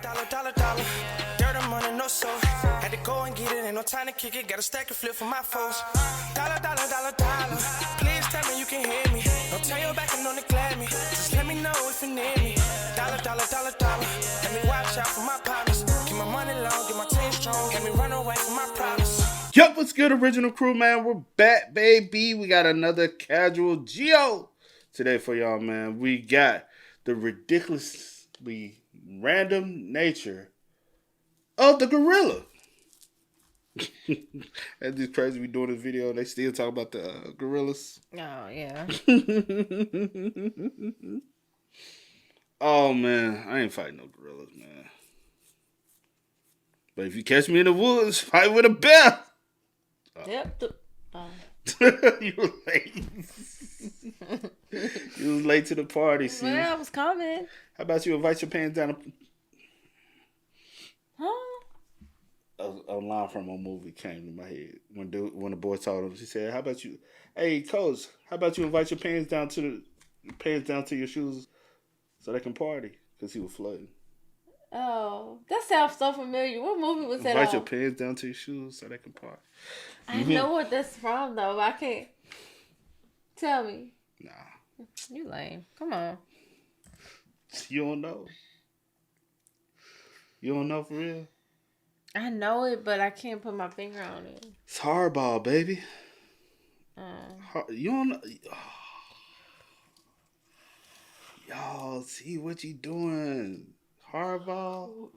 Dollar. Dirt and money, no soul. Had to go and get it, ain't no time to kick it. Got a stack of flip for my foes. Dollar. Please tell me you can hear me. Don't turn your back and don't neglect me. Just let me know if you need me. Dollar. Let me watch out for my partners. Keep my money long, get my team strong. Let me run away from my problems. Yup, what's good, original crew, man? We're back, baby. We got another casual Geo today for y'all, man. We got the ridiculously random nature of the gorilla. That's just crazy. We doing this video and they still talk about the gorillas. Oh, yeah. Oh, man. I ain't fighting no gorillas, man. But if you catch me in the woods, fight with a bear. Yep. You were late. You was late to the party, see? Well, I was coming. How about you invite your pants down? Huh? A line from a movie came to my head when the boy told him. She said, "How about you? Hey, coach, how about you invite your pants down to your shoes so they can party?" Because he was flooding. Oh, that sounds so familiar. What movie was that? Invite your pants down to your shoes so they can party. I know what that's from though. But I can't. Tell me. Nah, You lame. Come on. you don't know. You don't know for real. I know it, but I can't put my finger on it. It's hardball, baby. You don't know. Y'all, see what you doing? Hardball.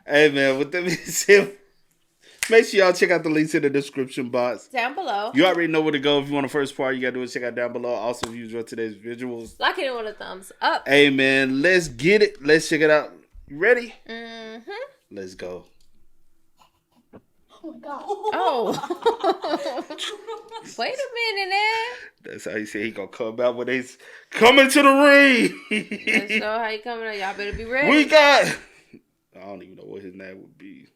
Hey, man, with that being said, make sure y'all check out the links in the description box. Down below. You already know where to go. If you want the first part, you got to do it. Check out down below. Also, if you enjoy today's visuals. Like it with a thumbs up. Hey, man, let's get it. Let's check it out. You ready? Mm-hmm. Let's go. Oh, my God. Oh. Wait a minute, man. That's how he said he gonna come out when they's coming to the ring. That's so how you coming out. Y'all better be ready. We got, I don't even know what his name would be.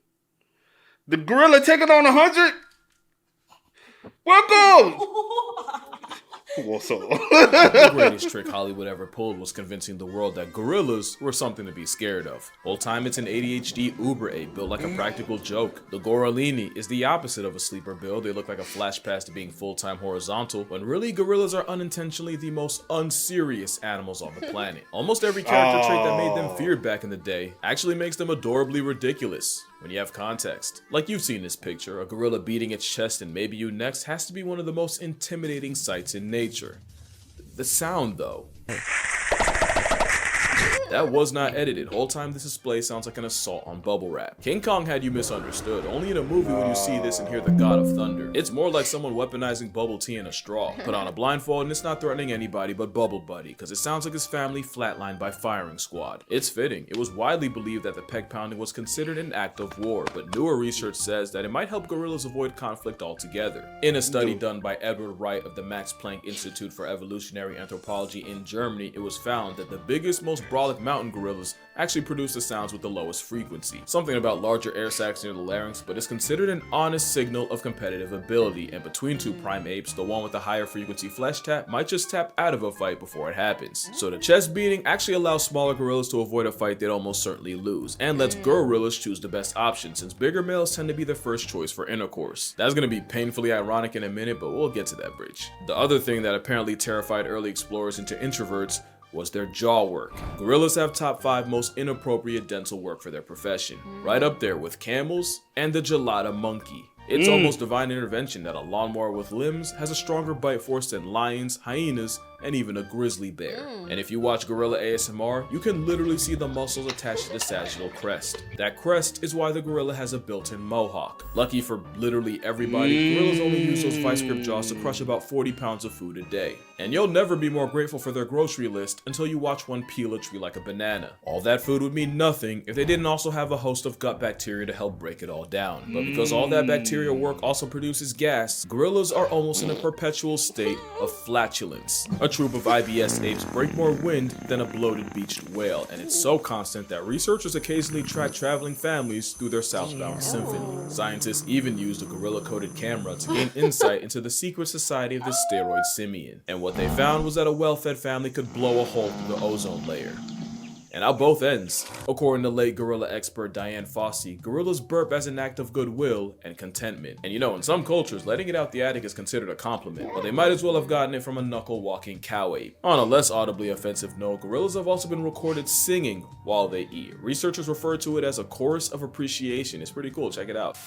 The gorilla taking on 100. Welcome. What's up? The greatest trick Hollywood ever pulled was convincing the world that gorillas were something to be scared of. Whole time it's an ADHD Uber ape built like a practical joke. The gorillini is the opposite of a sleeper build. They look like a flash pass to being full-time horizontal, when really gorillas are unintentionally the most unserious animals on the planet. Almost every character trait that made them feared back in the day actually makes them adorably ridiculous when you have context. Like you've seen this picture, a gorilla beating its chest and maybe you next has to be one of the most intimidating sights in nature. The sound though. That was not edited. Whole time this display sounds like an assault on bubble wrap. King Kong had you misunderstood. Only in a movie would you see this and hear the god of thunder. It's more like someone weaponizing bubble tea in a straw. Put on a blindfold and it's not threatening anybody but Bubble Buddy, because it sounds like his family flatlined by firing squad. It's fitting. It was widely believed that the peg pounding was considered an act of war, but newer research says that it might help gorillas avoid conflict altogether. In a study done by Edward Wright of the Max Planck Institute for Evolutionary Anthropology in Germany, it was found that the biggest, most brolic mountain gorillas actually produce the sounds with the lowest frequency. Something about larger air sacs near the larynx, but it's considered an honest signal of competitive ability, and between two prime apes, the one with the higher frequency flesh tap might just tap out of a fight before it happens. So the chest beating actually allows smaller gorillas to avoid a fight they'd almost certainly lose, and lets gorillas choose the best option, since bigger males tend to be their first choice for intercourse. That's gonna be painfully ironic in a minute, but we'll get to that bridge. The other thing that apparently terrified early explorers into introverts was their jaw work. Gorillas have top 5 most inappropriate dental work for their profession, right up there with camels and the gelada monkey. It's almost divine intervention that a lawnmower with limbs has a stronger bite force than lions, hyenas, and even a grizzly bear. And if you watch gorilla ASMR, you can literally see the muscles attached to the sagittal crest. That crest is why the gorilla has a built-in mohawk. Lucky for literally everybody, gorillas only use those vice grip jaws to crush about 40 pounds of food a day. And you'll never be more grateful for their grocery list until you watch one peel a tree like a banana. All that food would mean nothing if they didn't also have a host of gut bacteria to help break it all down. But because all that bacterial work also produces gas, gorillas are almost in a perpetual state of flatulence. A troop of IBS apes break more wind than a bloated beached whale, and it's so constant that researchers occasionally track traveling families through their southbound symphony. Scientists even used a gorilla-coded camera to gain insight into the secret society of the steroid simian, and what they found was that a well-fed family could blow a hole through the ozone layer. and out both ends. According to late gorilla expert Diane Fossey, gorillas burp as an act of goodwill and contentment. And you know, in some cultures, letting it out the attic is considered a compliment, but they might as well have gotten it from a knuckle-walking cow ape. On a less audibly offensive note, gorillas have also been recorded singing while they eat. Researchers refer to it as a chorus of appreciation. It's pretty cool, check it out.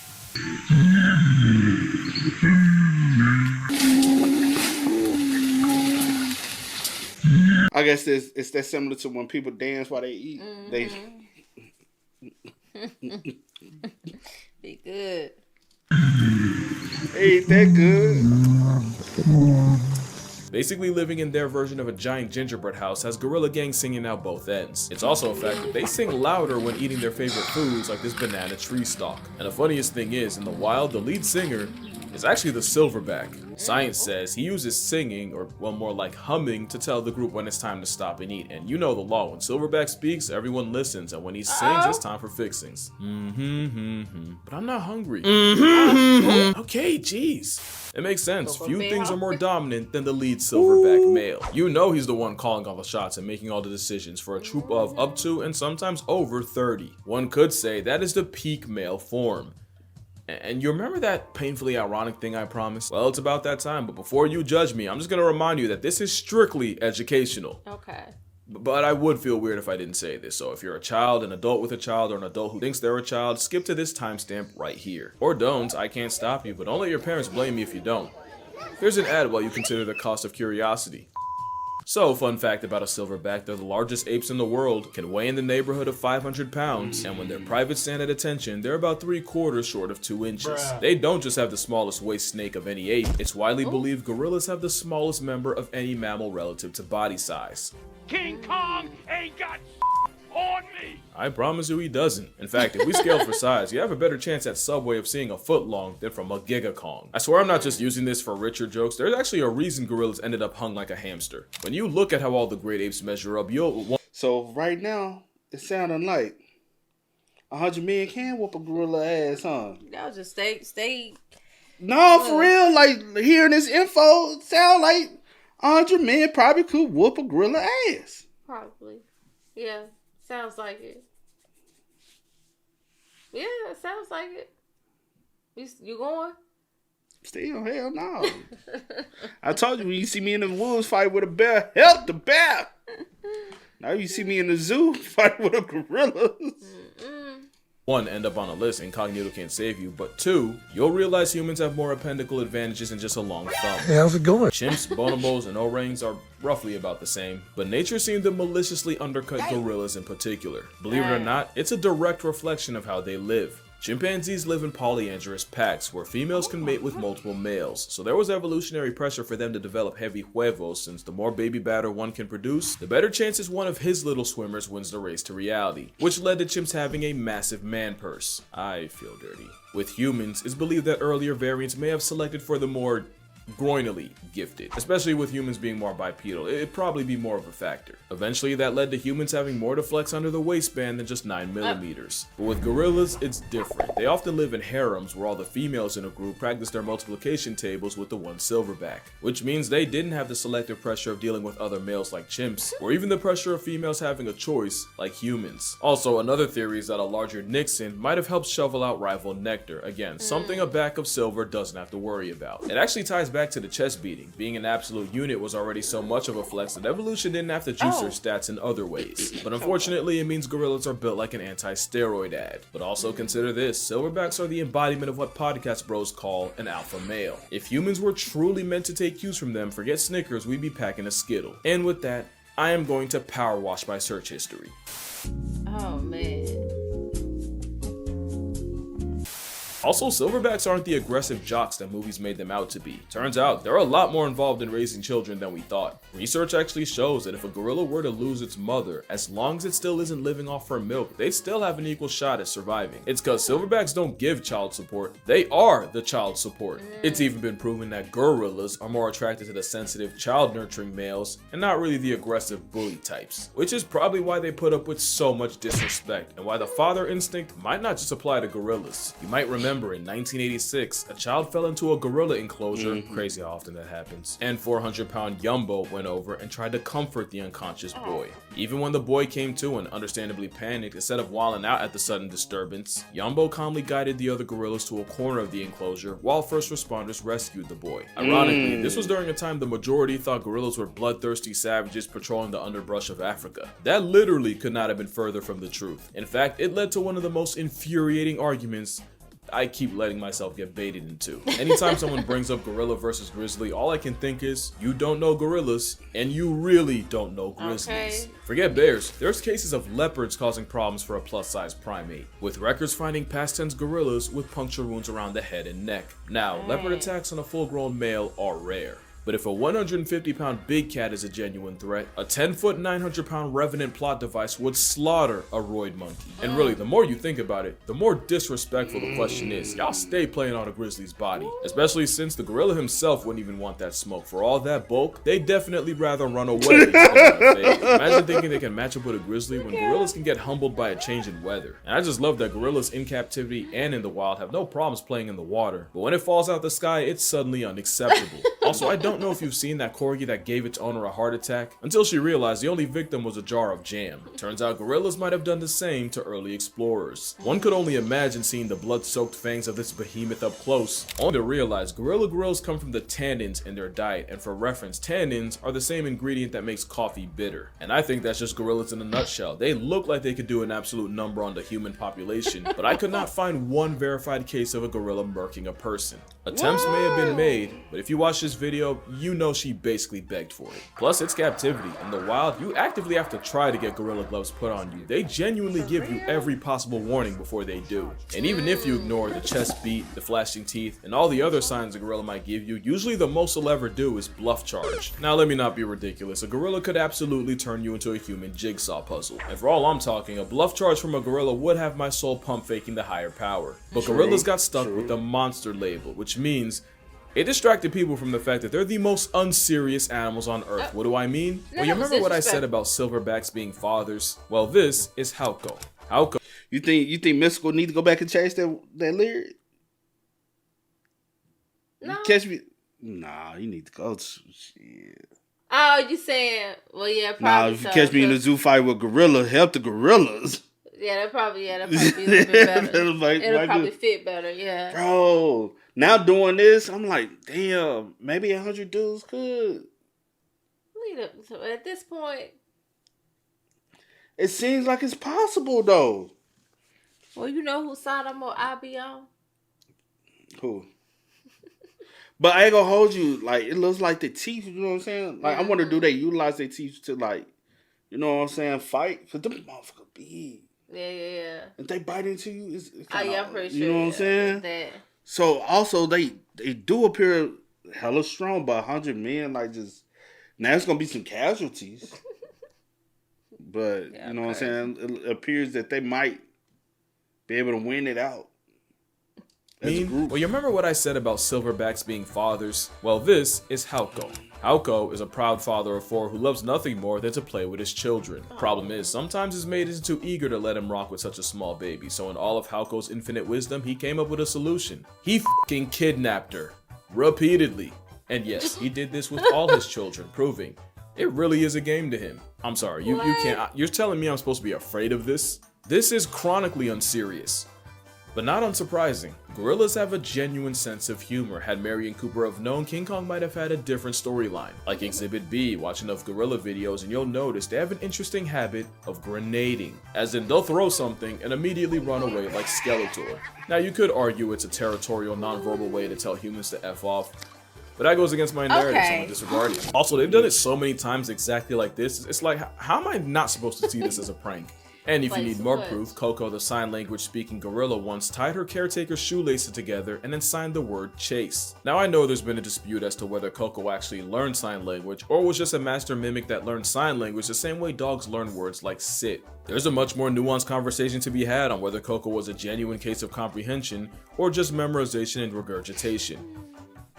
I guess it's that similar to when people dance while they eat. They Be good. ain't that good. Basically living in their version of a giant gingerbread house has gorilla gangs singing out both ends. It's also a fact that they sing louder when eating their favorite foods like this banana tree stalk. And the funniest thing is, in the wild, the lead singer is actually the silverback. Science says he uses singing, or well, more like humming, to tell the group when it's time to stop and eat. And you know the law, when silverback speaks, everyone listens, and when he sings, it's time for fixings. But I'm not hungry. Okay, jeez. It makes sense. Few things are more dominant than the lead silverback male. You know he's the one calling all the shots and making all the decisions for a troop of up to and sometimes over 30. One could say that is the peak male form. And you remember that painfully ironic thing I promised? Well, it's about that time, but before you judge me, I'm just gonna remind you that this is strictly educational. Okay. But I would feel weird if I didn't say this, so if you're a child, an adult with a child, or an adult who thinks they're a child, skip to this timestamp right here. Or don't, I can't stop you, but don't let your parents blame me if you don't. Here's an ad while you consider the cost of curiosity. So, fun fact about a silverback, they're the largest apes in the world, can weigh in the neighborhood of 500 pounds, and when their privates stand at attention, they're about 3/4 short of 2 inches. They don't just have the smallest waist snake of any ape, it's widely believed gorillas have the smallest member of any mammal relative to body size. King Kong ain't got on me! I promise you he doesn't. In fact, if we scale for size, you have a better chance at Subway of seeing a foot long than from a Giga Kong. I swear I'm not just using this for richer jokes, there's actually a reason gorillas ended up hung like a hamster. When you look at how all the great apes measure up, you'll... So right now, it's sounding like 100 million can whoop a gorilla ass, huh? Y'all just stay. No, for real. Like, hearing this info, it sound like 100 million probably could whoop a gorilla ass. Probably. Yeah. Sounds like it. Yeah, it sounds like it. You going? Still, hell no. I told you, when you see me in the woods fight with a bear, help the bear. Now you see me in the zoo fight with a gorilla. One, end up on a list, incognito can't save you, but two, you'll realize humans have more appendical advantages than just a long thumb. Hey, how's it going? Chimps, bonobos, and orangs are roughly about the same, but nature seemed to maliciously undercut gorillas in particular. Believe it or not, it's a direct reflection of how they live. Chimpanzees live in polyandrous packs where females can mate with multiple males, so there was evolutionary pressure for them to develop heavy huevos, since the more baby batter one can produce, the better chances one of his little swimmers wins the race to reality, which led to chimps having a massive man purse. I feel dirty. With humans, it's believed that earlier variants may have selected for the more groinally gifted, especially with humans being more bipedal. It'd probably be more of a factor. Eventually that led to humans having more to flex under the waistband than just 9mm. But with gorillas, it's different. They often live in harems where all the females in a group practice their multiplication tables with the one silverback, which means they didn't have the selective pressure of dealing with other males like chimps, or even the pressure of females having a choice like humans. Also, another theory is that a larger Nixon might have helped shovel out rival nectar. Again, something a back of silver doesn't have to worry about. It actually ties back to the chest beating. Being an absolute unit was already so much of a flex that evolution didn't have to juice their stats in other ways. But unfortunately, it means gorillas are built like an anti-steroid ad. But also consider this, silverbacks are the embodiment of what podcast bros call an alpha male. If humans were truly meant to take cues from them, forget Snickers, we'd be packing a Skittle. And with that, I am going to power wash my search history. Oh man. Also, silverbacks aren't the aggressive jocks that movies made them out to be. Turns out, they're a lot more involved in raising children than we thought. Research actually shows that if a gorilla were to lose its mother, as long as it still isn't living off her milk, they'd still have an equal shot at surviving. It's cause silverbacks don't give child support, they are the child support. It's even been proven that gorillas are more attracted to the sensitive, child-nurturing males, and not really the aggressive bully types. Which is probably why they put up with so much disrespect, and why the father instinct might not just apply to gorillas. You might remember December in 1986, a child fell into a gorilla enclosure, crazy how often that happens, and 400-pound Yumbo went over and tried to comfort the unconscious boy. Even when the boy came to and understandably panicked, instead of wilding out at the sudden disturbance, Yumbo calmly guided the other gorillas to a corner of the enclosure while first responders rescued the boy. Ironically, this was during a time the majority thought gorillas were bloodthirsty savages patrolling the underbrush of Africa. That literally could not have been further from the truth. In fact, it led to one of the most infuriating arguments I keep letting myself get baited into. Anytime someone brings up gorilla versus grizzly, all I can think is, you don't know gorillas, and you really don't know grizzlies. Okay. Forget bears, there's cases of leopards causing problems for a plus-size primate, with records finding past tense gorillas with puncture wounds around the head and neck. Now, leopard attacks on a full-grown male are rare. But if a 150-pound big cat is a genuine threat, a 10-foot, 900-pound revenant plot device would slaughter a roid monkey. And really, the more you think about it, the more disrespectful the question is. Y'all stay playing on a grizzly's body. Especially since the gorilla himself wouldn't even want that smoke. For all that bulk, they'd definitely rather run away than fade. Imagine thinking they can match up with a grizzly when gorillas can get humbled by a change in weather. And I just love that gorillas in captivity and in the wild have no problems playing in the water. But when it falls out the sky, it's suddenly unacceptable. Also, I don't know if you've seen that corgi that gave its owner a heart attack until she realized the only victim was a jar of jam. Turns out gorillas might have done the same to early explorers. One could only imagine seeing the blood-soaked fangs of this behemoth up close, only to realize gorilla grills come from the tannins in their diet, and for reference, tannins are the same ingredient that makes coffee bitter. And I think that's just gorillas in a nutshell. They look like they could do an absolute number on the human population, but I could not find one verified case of a gorilla murking a person. Attempts may have been made, but if you watch this video, you know she basically begged for it. Plus, it's captivity. In the wild, you actively have to try to get gorilla gloves put on you. They genuinely give you every possible warning before they do. And even if you ignore the chest beat, the flashing teeth, and all the other signs a gorilla might give you, usually the most they'll ever do is bluff charge. Now, let me not be ridiculous. A gorilla could absolutely turn you into a human jigsaw puzzle. And for all I'm talking, a bluff charge from a gorilla would have my soul pump faking the higher power. But gorillas got stuck with the monster label, which means it distracted people from the fact that they're the most unserious animals on earth. What do I mean? Well, you remember what I said about silverbacks being fathers? Well, this is Hauko. Hauko. You think Mystical need to go back and change that lyric? No. Catch me. Nah, you need to go. Shit. Oh, you saying? Well, yeah, probably. Nah, if you catch me in a zoo fight with gorilla, help the gorillas. Yeah, that probably be a little bit better. It'll probably good. fit better, yeah. Bro, now doing this, I'm like, damn, maybe 100 dudes could. So at this point, it seems like it's possible though. well, you know whose side I'll be on? Who? But I ain't gonna hold you. Like, it looks like the teeth, you know what I'm saying? Like, I wonder, do they utilize their teeth to, like, you know what I'm saying, fight? Because them motherfuckers big. Yeah. If they bite into you, it's Oh, yeah, I'm pretty sure. You know what I'm saying? That. So, also, they do appear hella strong, but 100 men, like, just... Now, it's going to be some casualties. But, Yeah, you know what I'm saying? It appears that they might be able to win it out. As a group. Well, you remember what I said about silverbacks being fathers? Well, this is Hauko. Hauko is a proud father of 4 who loves nothing more than to play with his children. Problem is, sometimes his mate isn't too eager to let him rock with such a small baby, so in all of Hauko's infinite wisdom, he came up with a solution. He f***ing kidnapped her. Repeatedly. And yes, he did this with all his children, proving it really is a game to him. I'm sorry, you can't... You're telling me I'm supposed to be afraid of this? This is chronically unserious. But not unsurprising, gorillas have a genuine sense of humor. Had Mary and Cooper have known, King Kong might have had a different storyline. Like Exhibit B, watch enough gorilla videos and you'll notice they have an interesting habit of grenading. As in, they'll throw something and immediately run away like Skeletor. Now you could argue it's a territorial, non-verbal way to tell humans to F off, but that goes against my narrative, so I'm gonna disregard it. Also, they've done it so many times exactly like this, it's like, how am I not supposed to see this as a prank? And if you need more proof, Coco, the sign language speaking gorilla, once tied her caretaker's shoelaces together and then signed the word chase. Now I know there's been a dispute as to whether Coco actually learned sign language or was just a master mimic that learned sign language the same way dogs learn words like sit. There's a much more nuanced conversation to be had on whether Coco was a genuine case of comprehension or just memorization and regurgitation.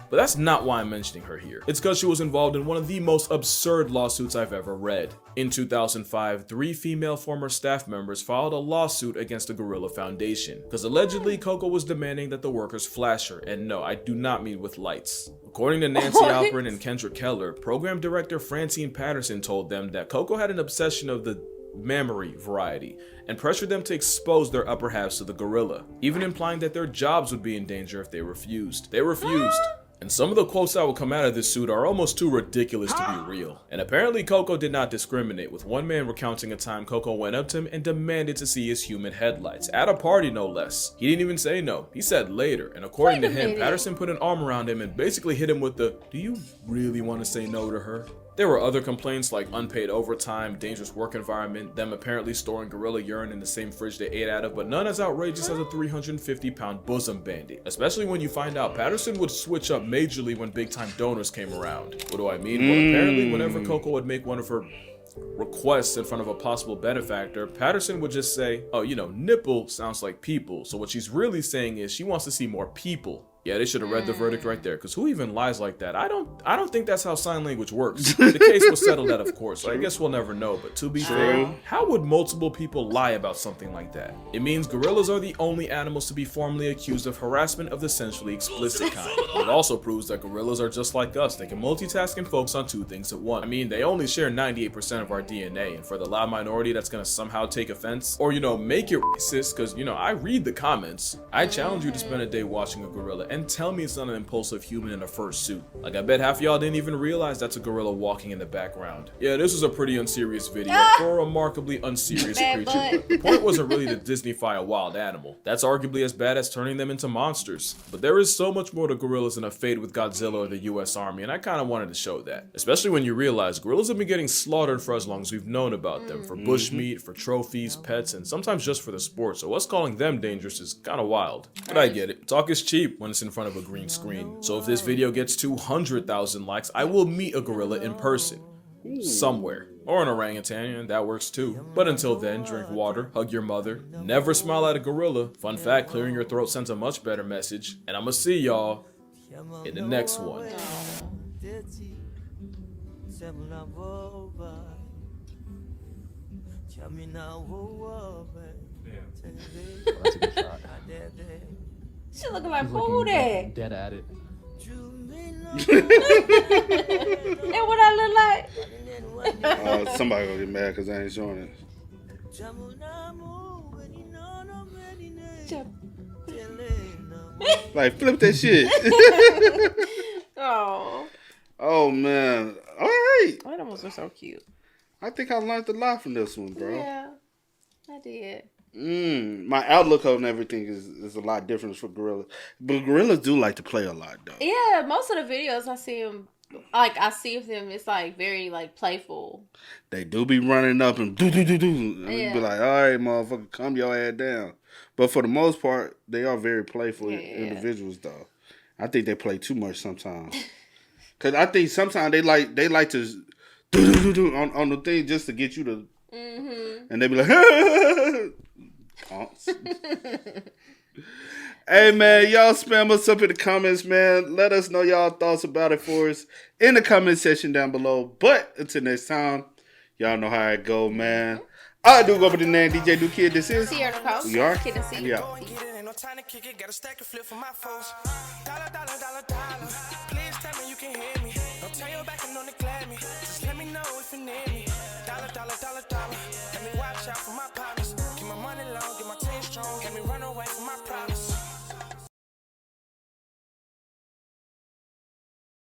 But that's not why I'm mentioning her here. It's because she was involved in one of the most absurd lawsuits I've ever read. In 2005, 3 female former staff members filed a lawsuit against the Gorilla Foundation because allegedly Coco was demanding that the workers flash her, and no, I do not mean with lights. According to Nancy Alpern and Kendra Keller, program director Francine Patterson told them that Coco had an obsession of the mammary variety and pressured them to expose their upper halves to the gorilla, even implying that their jobs would be in danger if they refused. They refused. And some of the quotes that will come out of this suit are almost too ridiculous to be real. And apparently Coco did not discriminate, with one man recounting a time Coco went up to him and demanded to see his human headlights, at a party no less. He didn't even say no, he said later, and according to him, Patterson put an arm around him and basically hit him with the, "Do you really want to say no to her?" There were other complaints like unpaid overtime, dangerous work environment, them apparently storing gorilla urine in the same fridge they ate out of, but none as outrageous as a 350-pound bosom bandit. Especially when you find out Patterson would switch up majorly when big-time donors came around. What do I mean? Well, apparently whenever Coco would make one of her requests in front of a possible benefactor, Patterson would just say, "Oh, you know, nipple sounds like people." So what she's really saying is she wants to see more people. Yeah, they should have read the verdict right there, because who even lies like that? I don't think that's how sign language works. The case was settled out, of course, so I guess we'll never know, but to be fair, how would multiple people lie about something like that? It means gorillas are the only animals to be formally accused of harassment of the sensually explicit kind. It also proves that gorillas are just like us. They can multitask and focus on 2 things at once. I mean, they only share 98% of our DNA, and for the loud minority that's gonna somehow take offense, or, you know, make it racist, because, you know, I read the comments. I challenge you to spend a day watching a gorilla and tell me it's not an impulsive human in a fursuit. Like, I bet half of y'all didn't even realize that's a gorilla walking in the background. Yeah, this was a pretty unserious video for a remarkably unserious creature. The point wasn't really to Disney-fy a wild animal. That's arguably as bad as turning them into monsters. But there is so much more to gorillas than a fade with Godzilla or the US Army, and I kind of wanted to show that. Especially when you realize gorillas have been getting slaughtered for as long as we've known about them, for bushmeat, for trophies, pets, and sometimes just for the sport, so us calling them dangerous is kind of wild. But I get it. Talk is cheap when it's in front of a green screen. So if this video gets 200,000 likes, I will meet a gorilla in person. Somewhere. Or an orangutan, and that works too. But until then, drink water, hug your mother, never smile at a gorilla. Fun fact, clearing your throat sends a much better message. And I'ma see y'all in the next one. That's a good shot. She looking like who that? Dead at it. And what I look like? Somebody gonna get mad because I ain't showing it. Like, flip that shit. Oh. Oh, man. All right. Animals are so cute. I think I learned a lot from this one, bro. Yeah, I did. My outlook on everything is a lot different for gorillas. But gorillas do like to play a lot, though. Yeah, most of the videos I see them, I see of them, it's like very like playful. They do be running up and do. And you be like, all right, motherfucker, calm your ass down. But for the most part, they are very playful individuals, though. I think they play too much sometimes. Because I think sometimes they like to do on the thing just to get you to... And they be like, punks. Hey, man, y'all spam us up in the comments, man. Let us know y'all thoughts about it for us in the comment section down below. But until next time, y'all know how it go, man. I do go by the name DJ Do Kid. This is Sierra Coast. We are. Kid and C. Yeah. No time to kick it, got a stack of flip for my foes. Dollar, dollar, dollar, dollar. Please tell me you can hear me. Don't turn your back and don't neglect me. Just let me know if you need me. Dollar, dollar, dollar, dollar.